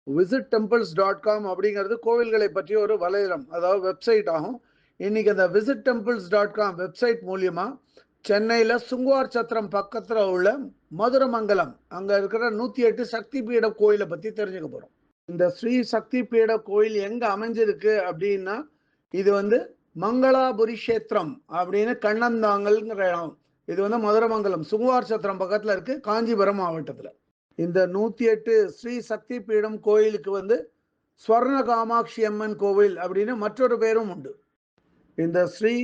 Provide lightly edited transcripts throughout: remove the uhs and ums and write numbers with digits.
visittemples.com அப்படிங்கிறது கோவில்களை பற்றிய ஒரு வலைதளம், அதாவது வெப்சைட் ஆகும். இன்னைக்கு அந்த visittemples.com வெப்சைட் மூலியமா சென்னையில சுங்குவார் சத்திரம் பக்கத்துல உள்ள மதுரமங்கலம் அங்க இருக்கிற 108 சக்தி பீட கோயிலை பத்தி தெரிஞ்சுக்க போறோம். இந்த ஸ்ரீ சக்தி பீட கோயில் எங்க அமைஞ்சிருக்கு அப்படின்னா, இது வந்து மங்களாபுரி கஷேத்திரம் அப்படின்னு கண்ணந்தாங்கல்ங்கிற இடம். இது வந்து மதுரமங்கலம் சுங்குவார் சத்திரம் பக்கத்துல இருக்கு, காஞ்சிபுரம் மாவட்டத்துல. இந்த 108 ஸ்ரீ சக்தி பீடம் கோயிலுக்கு வந்து ஸ்வர்ண காமாட்சி அம்மன் கோவில் அப்படின்னு மற்றொரு பேரும் உண்டு. இந்த ஸ்ரீ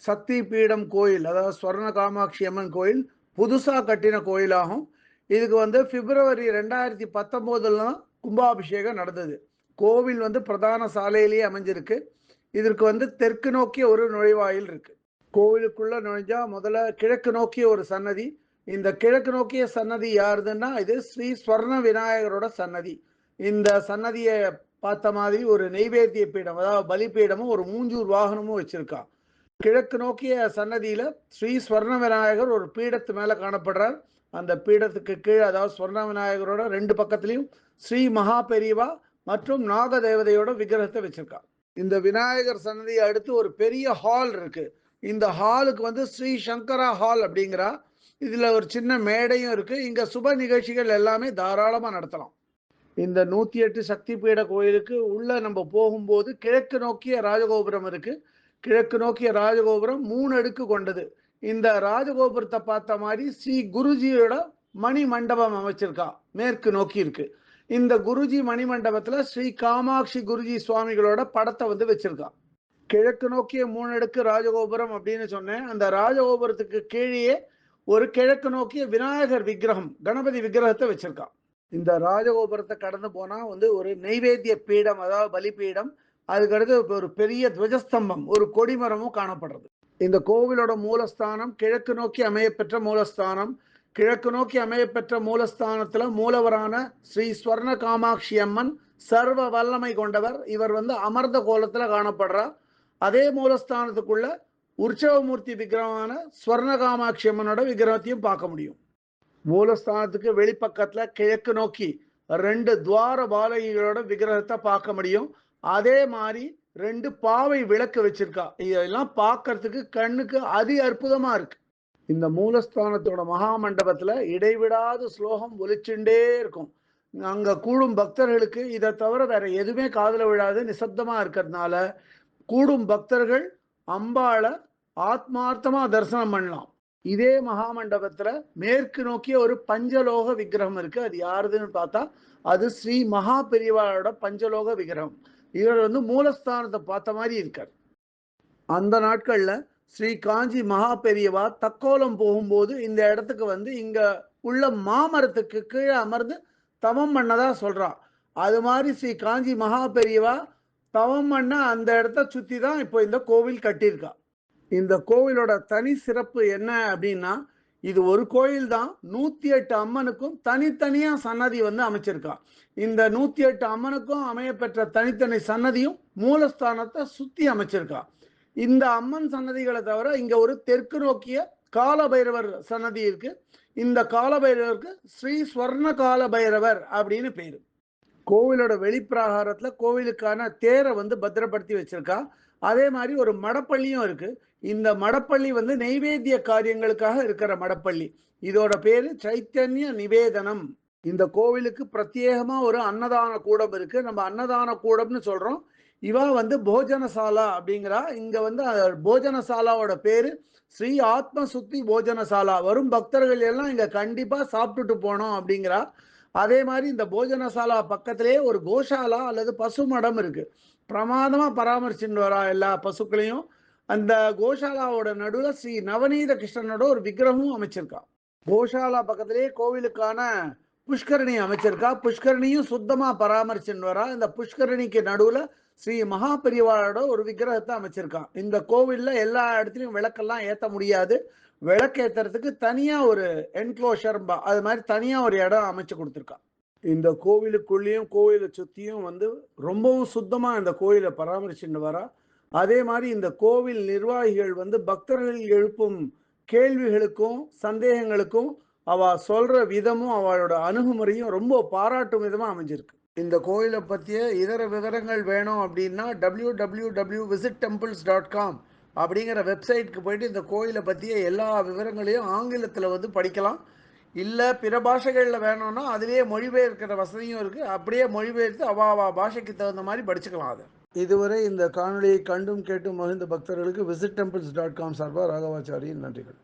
சக்தி பீடம் கோயில், அதாவது ஸ்வர்ண காமாட்சி அம்மன் கோயில் புதுசா கட்டின கோயிலாகும். இதுக்கு வந்து பிப்ரவரி 2019 தான் கும்பாபிஷேகம் நடந்தது. கோவில் வந்து பிரதான சாலையிலேயே அமைஞ்சிருக்கு. இதற்கு வந்து தெற்கு நோக்கிய ஒரு நுழைவாயில் இருக்கு. கோவிலுக்குள்ள நுழைஞ்சா முதல்ல கிழக்கு நோக்கிய ஒரு சன்னதி. இந்த கிழக்கு நோக்கிய சன்னதி யாருதுன்னா, இது ஸ்ரீ ஸ்வர்ண விநாயகரோட சன்னதி. இந்த சன்னதியை பார்த்த மாதிரி ஒரு நெய்வேத்திய பீடம், அதாவது பலிபீடமும் ஒரு மூஞ்சூர் வாகனமும் வச்சிருக்கா. கிழக்கு நோக்கிய சன்னதியில ஸ்ரீ ஸ்வர்ண விநாயகர் ஒரு பீடத்து மேல காணப்படுறார். அந்த பீடத்துக்கு கீழே, அதாவது ஸ்வர்ண விநாயகரோட ரெண்டு பக்கத்திலையும் ஸ்ரீ மகா பெரியவா மற்றும் நாக தேவதையோட விக்கிரகத்தை வச்சிருக்கா. இந்த விநாயகர் சன்னதியை அடுத்து ஒரு பெரிய ஹால் இருக்கு. இந்த ஹாலுக்கு வந்து ஸ்ரீ சங்கரா ஹால் அப்படிங்கிறா. இதுல ஒரு சின்ன மேடையும் இருக்கு. இங்க சுப நிகழ்ச்சிகள் எல்லாமே தாராளமா நடத்தலாம். இந்த 108 சக்தி பீட கோயிலுக்கு உள்ள நம்ம போகும்போது கிழக்கு நோக்கிய ராஜகோபுரம் இருக்கு. கிழக்கு நோக்கிய ராஜகோபுரம் 3 அடுக்கு கொண்டது. இந்த ராஜகோபுரத்தை பார்த்த மாதிரி ஸ்ரீ குருஜியோட மணி மண்டபம் அமைச்சிருக்கா, மேற்கு நோக்கி இருக்கு. இந்த குருஜி மணி மண்டபத்துல ஸ்ரீ காமாட்சி குருஜி சுவாமிகளோட படத்தை வந்து வச்சிருக்கா. கிழக்கு நோக்கிய 3 அடுக்கு ராஜகோபுரம் அப்படின்னு சொன்னேன். அந்த ராஜகோபுரத்துக்கு கீழே ஒரு கிழக்கு நோக்கிய விநாயகர் விக்கிரகம், கணபதி விக்கிரகத்தை வச்சிருக்கா. இந்த ராஜகோபுரத்தை கடந்து போனா வந்து ஒரு நெய்வேத்திய பீடம், அதாவது பலிபீடம், அதுக்கடுத்து ஒரு பெரிய துவஜஸ்தம்பம், ஒரு கொடிமரமும் காணப்படுறது. இந்த கோவிலோட மூலஸ்தானம் கிழக்கு நோக்கி அமையப்பெற்ற மூலஸ்தானம். கிழக்கு நோக்கி அமையப்பெற்ற மூலஸ்தானத்துல மூலவரான ஸ்ரீ ஸ்வர்ண காமாட்சி அம்மன் சர்வ வல்லமை கொண்டவர். இவர் வந்து அமர்ந்த கோலத்துல காணப்படுறார். அதே மூலஸ்தானத்துக்குள்ள உற்சவமூர்த்தி விக்கிரகமான ஸ்வர்ண காமாட்சி அம்மனோட விக்கிரகத்தையும் பார்க்க முடியும். மூலஸ்தானத்துக்கு வெளிப்பக்கத்துல கிழக்கு நோக்கி 2 துவார பாலகிகளோட விக்கிரகத்தை பார்க்க முடியும். அதே மாதிரி 2 பாவை விளக்கு வச்சிருக்கா. இதெல்லாம் பார்க்கறதுக்கு கண்ணுக்கு அதி அற்புதமா இருக்கு. இந்த மூலஸ்தானத்தோட மகா மண்டபத்துல இடைவிடாத ஸ்லோகம் ஒலிச்சுட்டே இருக்கும். அங்க கூடும் பக்தர்களுக்கு இதை தவிர வேற எதுவுமே காதுல விழாது, நிசப்தமா இருக்கிறதுனால கூடும் பக்தர்கள் அம்பாளை ஆத்மார்த்தமா தரிசனம் பண்ணலாம். இதே மகா மண்டபத்துல மேற்கு நோக்கிய ஒரு பஞ்சலோக விக்கிரகம் இருக்கு. அது யாருதுன்னு பார்த்தா, அது ஸ்ரீ மகா பெரியவாளோட பஞ்சலோக விக்கிரகம். இவர் வந்து மூலஸ்தானத்தை பார்த்த மாதிரி இருக்கார். அந்த நாட்கள்ல ஸ்ரீ காஞ்சி மகா பெரியவா தக்கோலம் போகும்போது இந்த இடத்துக்கு வந்து இங்க உள்ள மாமரத்துக்கு கீழே அமர்ந்து தவம் பண்ணதா சொல்றா. அது மாதிரி ஸ்ரீ காஞ்சி மகா பெரியவா தவம் பண்ண அந்த இடத்த சுத்தி தான் இப்போ இந்த கோவில் கட்டியிருக்கா. இந்த கோவிலோட தனி சிறப்பு என்ன அப்படின்னா, இது ஒரு கோயில் தான், 108 அம்மனுக்கும் தனித்தனியா சன்னதி வந்து அமைச்சிருக்கா. இந்த 108 அம்மனுக்கும் அமையப்பெற்ற தனித்தனி சன்னதியும் மூலஸ்தானத்தை சுத்தி அமைச்சிருக்கா. இந்த அம்மன் சன்னதிகளை தவிர இங்க ஒரு தெற்கு நோக்கிய காலபைரவர் சன்னதி இருக்கு. இந்த காலபைரவருக்கு ஸ்ரீ ஸ்வர்ண காலபைரவர் அப்படின்னு பேரு. கோவிலோட வெளிப்பிரகாரத்துல கோவிலுக்கான தேரை வந்து பத்திரப்படுத்தி வச்சிருக்கா. அதே மாதிரி ஒரு மடப்பள்ளியும் இருக்கு. இந்த மடப்பள்ளி வந்து நெய்வேத்திய காரியங்களுக்காக இருக்கிற மடப்பள்ளி. இதோட பேரு சைத்தன்ய நிவேதனம். இந்த கோவிலுக்கு பிரத்யேகமா ஒரு அன்னதான கூடம் இருக்கு. நம்ம அன்னதான கூடம்னு சொல்றோம். இவா வந்து போஜனசாலா அப்படிங்கிறா. இங்க வந்து போஜனசாலாவோட பேரு ஸ்ரீ ஆத்ம சுத்தி போஜனசாலா. வரும் பக்தர்கள் எல்லாம் இங்க கண்டிப்பா சாப்பிட்டுட்டு போனோம் அப்படிங்கிறா. அதே மாதிரி இந்த போஜனசாலா பக்கத்திலேயே ஒரு கோஷாலா அல்லது பசு மடம் இருக்கு. பிரமாதமா பராமரிச்சுட்டு வரா எல்லா பசுக்களையும். அந்த கோஷாலாவோட நடுவுல ஸ்ரீ நவநீத கிருஷ்ணனோட ஒரு விக்கிரகமும் அமைச்சிருக்கா. கோஷாலா பக்கத்திலேயே கோவிலுக்கான புஷ்கரணி அமைச்சிருக்கா. புஷ்கரணியும் சுத்தமா பராமரிச்சுட்டு வரா. இந்த புஷ்கரணிக்கு நடுவுல ஸ்ரீ மகா பெரியவாளோட ஒரு விக்கிரகத்தை அமைச்சிருக்கா. இந்த கோவில்ல எல்லா இடத்துலயும் விளக்கெல்லாம் ஏத்த முடியாது. விளக்கு ஏத்துறதுக்கு தனியா ஒரு என்க்ளோஷர், அது மாதிரி தனியா ஒரு இடம் அமைச்சு கொடுத்துருக்கா. இந்த கோவிலுக்குள்ளேயும் கோவிலை சுத்தியும் வந்து ரொம்பவும் சுத்தமா இந்த கோயிலை பராமரிச்சுட்டு வரா. அதே மாதிரி இந்த கோவில் நிர்வாகிகள் வந்து பக்தர்கள் எழுப்பும் கேள்விகளுக்கும் சந்தேகங்களுக்கும் அவ சொல்ற விதமும் அவளோட அணுகுமுறையும் ரொம்ப பாராட்டும் விதமா அமைஞ்சிருக்கு. இந்த கோயிலை பற்றிய இதர விவரங்கள் வேணும் அப்படின்னா www.visittemples.com அப்படிங்கிற வெப்சைட்டுக்கு போயிட்டு இந்த கோயிலை பற்றிய எல்லா விவரங்களையும் ஆங்கிலத்தில் வந்து படிக்கலாம். இல்லை பிற பாஷைகளில் வேணும்னா அதுலேயே மொழிபெயர்க்கிற வசதியும் இருக்குது. அப்படியே மொழிபெயர்த்து அவா பாஷைக்கு தகுந்த மாதிரி படிச்சுக்கலாம் அதை. இதுவரை இந்த காணொலியை கண்டும் கேட்டும் மகிழ்ந்த பக்தர்களுக்கு visit temples.com சார்பாக ராகவாச்சாரியின் நன்றிகள்.